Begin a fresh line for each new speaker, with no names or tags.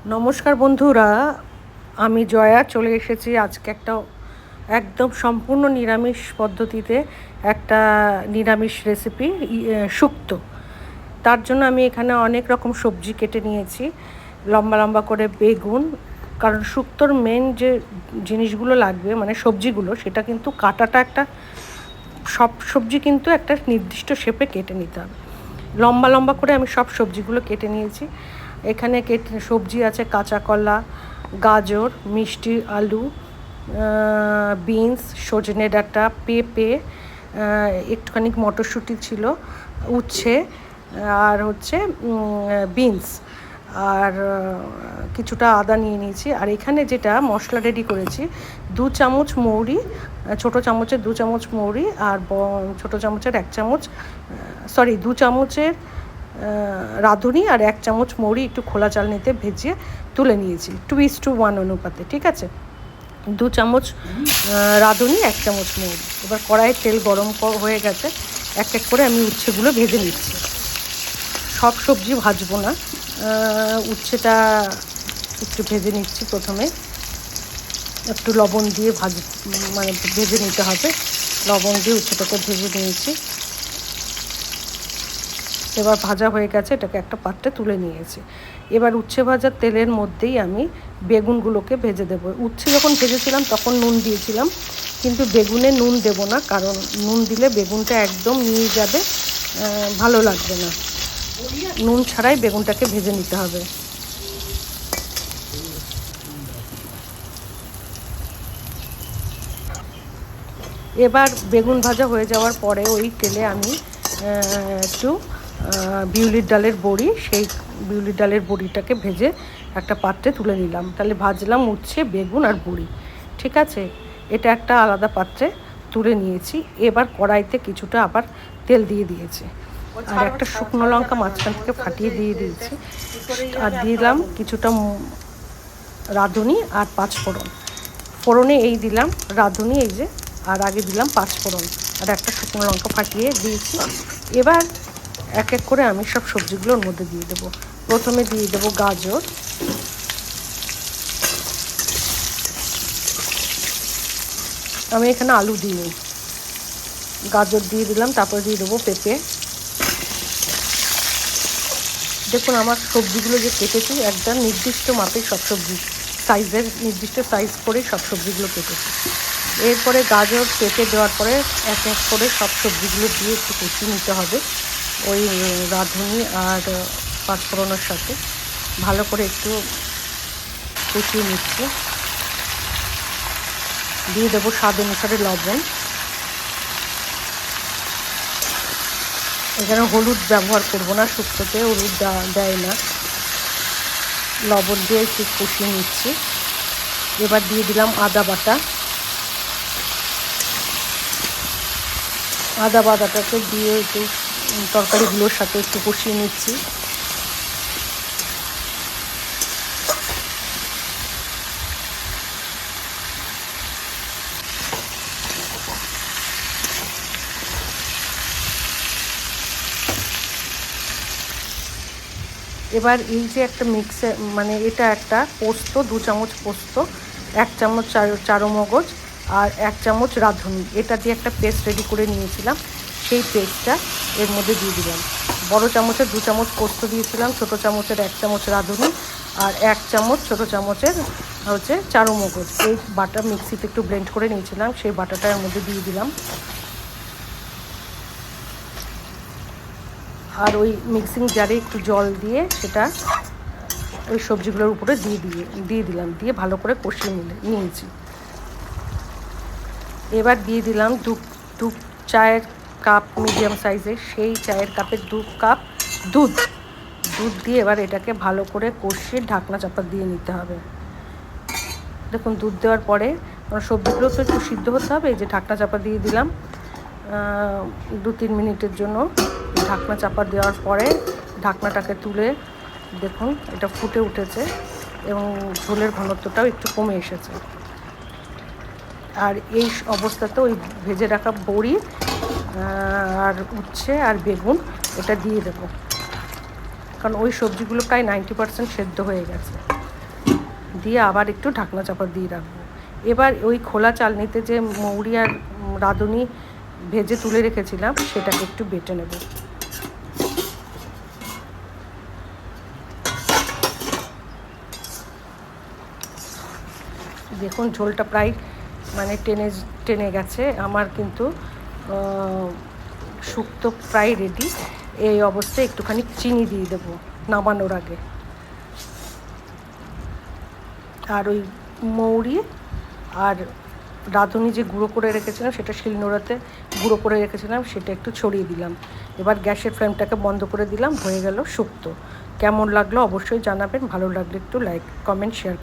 নমস্কার বন্ধুরা, আমি জয়া চলে এসেছি আজকে একটা একদম সম্পূর্ণ নিরামিষ পদ্ধতিতে একটা নিরামিষ রেসিপি শুক্তো। তার জন্য আমি এখানে অনেক রকম সবজি কেটে নিয়েছি, লম্বা লম্বা করে বেগুন, কারণ শুক্তোর মেন যে জিনিসগুলো লাগবে মানে সবজিগুলো, সেটা কিন্তু কাটাটা একটা সব সবজি কিন্তু একটা নির্দিষ্ট শেপে কেটে নিতে হবে। লম্বা লম্বা করে আমি সব সবজিগুলো কেটে নিয়েছি। এখানে সবজি আছে কাঁচা কলা, গাজর, মিষ্টি আলু, বিনস, সজনে ডাঁটা, পেঁপে, একটুখানি মটরশুঁটি ছিল, উচ্ছে, আর হচ্ছে বিনস, আর কিছুটা আদা নিয়ে নিয়েছি। আর এখানে যেটা মশলা রেডি করেছি, 2 চামচ মৌরি, ছোটো চামচের 2 চামচ মৌরি, আর ছোটো চামচের 1 চামচ 2 চামচের রাঁধুনি, আর 1 চামচ মৌরি একটু খোলা চালনিতে ভেজে তুলে নিয়েছি 2:1 অনুপাতে। ঠিক আছে, 2 চামচ রাঁধুনি, 1 চামচ মৌরি। এবার কড়াইয়ে তেল গরম হয়ে গেছে, এক এক করে আমি উচ্ছেগুলো ভেজে নিচ্ছি। সব সবজি ভাজবো না, উচ্ছেটা একটু ভেজে নিচ্ছি। প্রথমে একটু লবণ দিয়ে ভেজে নিতে হবে। লবণ দিয়ে উচ্ছেটাকে ভেজে নিয়েছি। এবার ভাজা হয়ে গেছে, এটাকে একটা পাত্রে তুলে নিয়েছি। এবার উচ্ছে ভাজার তেলের মধ্যেই আমি বেগুনগুলোকে ভেজে দেবো। উচ্ছে যখন ভেজেছিলাম তখন নুন দিয়েছিলাম, কিন্তু বেগুনে নুন দেবো না, কারণ নুন দিলে বেগুনটা একদম নিয়ে যাবে, ভালো লাগবে না। নুন ছাড়াই বেগুনটাকে ভেজে নিতে হবে। এবার বেগুন ভাজা হয়ে যাওয়ার পরে ওই তেলে আমি একটু বিউলির ডালের বড়ি, সেই বিউলির ডালের বড়িটাকে ভেজে একটা পাত্রে তুলে নিলাম। তাহলে ভাজলাম উচ্ছে, বেগুন আর বড়ি। ঠিক আছে, এটা একটা আলাদা পাত্রে তুলে নিয়েছি। এবার কড়াইতে কিছুটা আবার তেল দিয়ে দিয়েছি, আর একটা শুকনো লঙ্কা মাঝখান থেকে ফাটিয়ে দিয়ে দিয়েছি, আর দিলাম কিছুটা রাঁধুনি আর 5 ফোড়ন। ফোড়নে এই দিলাম রাঁধুনি, এই যে, আর আগে দিলাম 5 ফোড়ন, আর একটা শুকনো লঙ্কা ফাটিয়ে দিয়েছি। এবার এক এক করে আমি সব সবজিগুলোর মধ্যে দিয়ে দেবো। প্রথমে দিয়ে দেবো গাজর, আমি এখানে আলু দিইনি, গাজর দিয়ে দিলাম। তারপরে দিয়ে দেবো পেঁপে। দেখুন আমার সবজিগুলো যে কেটেছি একটা নির্দিষ্ট মাপের, সব সবজি সাইজের নির্দিষ্ট সাইজ করে সব সবজিগুলো কেটেছি। এরপরে গাজর পেঁপে দেওয়ার পরে এক এক করে সব সবজিগুলো দিয়ে একটু কষিয়ে নিতে হবে ওই রাঁধুনি আর 5 ফোড়নের সাথে। ভালো করে একটু কষিয়ে নিচ্ছি। দিয়ে দেবো স্বাদ অনুসারে লবণ। এখানে হলুদ ব্যবহার করবো না, শুক্তোতে হলুদ দেয় না। লবণ দিয়ে একটু কষিয়ে নিচ্ছি। এবার দিয়ে দিলাম আদা বাটা। আদা বাটাটাকে দিয়ে একটু তরকারিগুলোর সাথে একটু কষিয়ে নিচ্ছি। এবার এই যে একটা মিক্সে এটা একটা পোস্ত, 2 চামচ পোস্ত, 1 চামচ চারমগজ, আর 1 চামচ রাঁধুনি, এটা দিয়ে একটা পেস্ট রেডি করে নিয়েছিলাম। সেই পেস্টটা এর মধ্যে দিয়ে দিলাম। বড় চামচের 2 চামচ পোস্ত দিয়েছিলাম, ছোটো চামচের 1 চামচ রাঁধুনি, আর 1 চামচ ছোটো চামচের হচ্ছে চারমগজ। এই বাটা মিক্সিতে একটু ব্লেন্ড করে নিয়েছিলাম, সেই বাটাটা এর মধ্যে দিয়ে দিলাম। আর ওই মিক্সিং জারে একটু জল দিয়ে সেটা ওই সবজিগুলোর উপরে দিয়ে দিলাম, দিয়ে ভালো করে কষিয়ে নিয়েছি। এবার দিয়ে দিলাম দু চায়ের কাপ মিডিয়াম সাইজের, সেই চায়ের কাপের 2 কাপ দুধ দিয়ে এবার এটাকে ভালো করে কষিয়ে ঢাকনা চাপা দিয়ে নিতে হবে। দেখুন দুধ দেওয়ার পরে সবজিগুলো তো একটু সিদ্ধ হতে হবে, এই যে ঢাকনা চাপা দিয়ে দিলাম 2-3 মিনিটের জন্য। ঢাকনা চাপা দেওয়ার পরে ঢাকনাটাকে তুলে দেখুন এটা ফুটে উঠেছে এবং ঝোলের ঘনত্বটাও একটু কমে এসেছে। আর এই অবস্থাতে ওই ভেজে রাখা বড়ি আর উচ্ছে আর বেগুন এটা দিয়ে দেবো, কারণ ওই সবজিগুলো প্রায় 90% সেদ্ধ হয়ে গেছে। দিয়ে আবার একটু ঢাকনা চাপা দিয়ে রাখবো। এবার ওই খোলা চালনিতে যে মৌরি আর রাঁধুনি ভেজে তুলে রেখেছিলাম সেটাকে একটু বেটে নেব। দেখুন ঝোলটা প্রায় মানে টেনে টেনে গেছে আমার, কিন্তু শুক্তো প্রায় রেডি। এই অবস্থায় একটুখানি চিনি দিয়ে দেবো নামানোর আগে। আর ওই মৌরি আর রাঁধুনি যে গুঁড়ো করে রেখেছিলাম, সেটা শিলনোড়াতে গুঁড়ো করে রেখেছিলাম, সেটা একটু ছড়িয়ে দিলাম। এবার গ্যাসের ফ্লেমটাকে বন্ধ করে দিলাম, হয়ে গেল শুক্তো। কেমন লাগলো অবশ্যই জানাবেন, ভালো লাগলে একটু লাইক কমেন্ট শেয়ার।